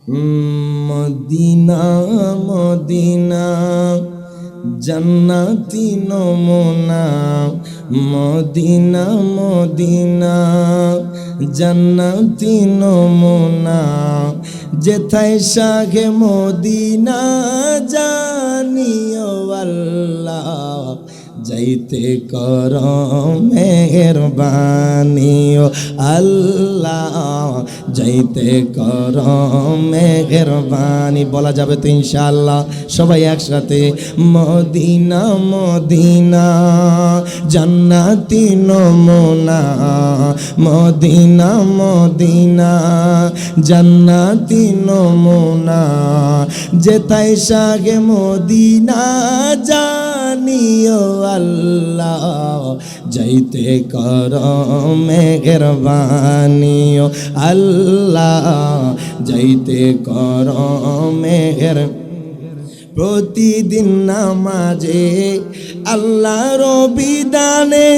Medina Medina জান্নাতি নমুনা, Medina Medina জান্নাতি নমুনা, যেথায় শাহে মদিনা জানিও আল্লাহ, যাইতে কর মেহেরবানি ও আল্লাহ, যাইতে কর মেহেরবানি। বলা যাবে তো ইনশাআল্লাহ সবাই একসাথে। মদিনা মদিনা জান্নাতি নমুনা, মদিনা মদিনা জান্নাতি নমুনা, যেথায় শাহে মদিনা জানিও আল্লাহ, যাইতে কর মেহেরবানি ও আল্লাহ, যাইতে কর মেহের। প্রতিদিন নামাজে আল্লাহর বিধানে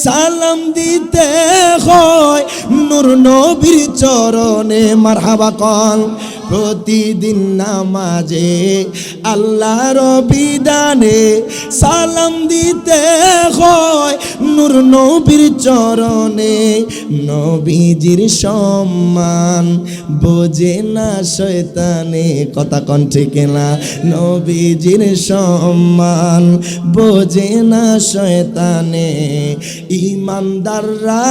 সালাম দিতে হয় নূর নবীর চরণে। মারহাবা কল। প্রতিদিন নামাজে আল্লাহর বিধানে সালাম দিতে হয় নূর নবীর চরণে। নবীজির সম্মান বোঝে না শয়তানে, কথা কোন ঠিক না? নবীজির সম্মান বোঝে না শয়তানে, ইমানদাররা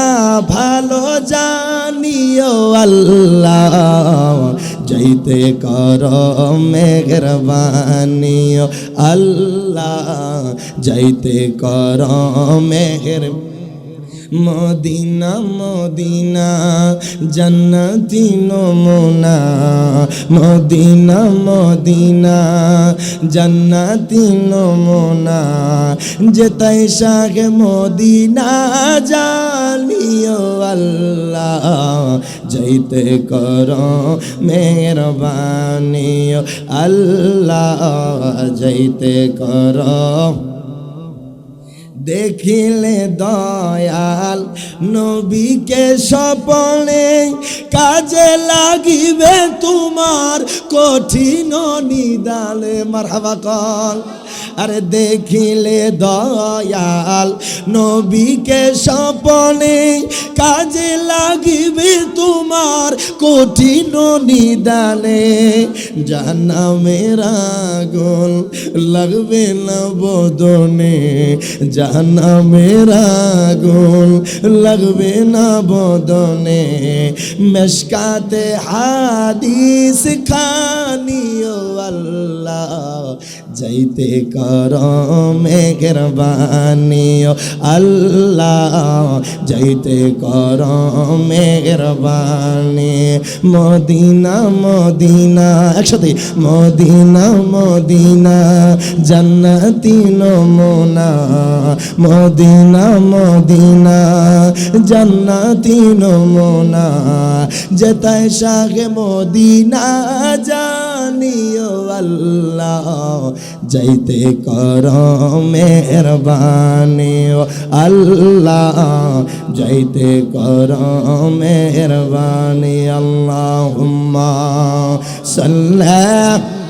ভালো জানিও আল্লাহ, যাইতে কর মেহেরবানি ও আল্লাহ, যাইতে কর মেহের। মদিনা মদিনা জান্নাতি নমুনা, মদিনা মদিনা জান্নাতি নমুনা, যেথায় শাহে মদিনা জানিও আল্লাহ, যাইতে কর মেহেরবানি ও আল্লাহ, যাইতে কর। দেখিলে দয়াল নবীকে স্বপনে, কাজে লাগিবে তোমার কঠিন নিদানে। মারহাবা কল। আরে দেখিলে দয়াল নবীকে স্বপনে, কাজে লাগিবে তোমার কঠিন নিদানে। জাহান্নামের আগুন লাগবে না বদনে, জাহান্নামের আগুন লাগবে না বদনে। মেশকাতে হাদিস খানিও আল্লাহ, যাইতে কর মেহেরবানি ও আল্লাহ, যাইতে কর মেহেরবানি। মদিনা মদিনা একসাথে। মদিনা মদিনা জান্নাতি নমুনা, মদিনা মদিনা জান্নাতি নমুনা, যেথায় শাহে মদিনা জানিও আল্লাহ, যাইতে কর মেহেরবানি ও আল্লাহ, যাইতে কর মেহেরবানি। আল্লাহুম্মা সাল্লি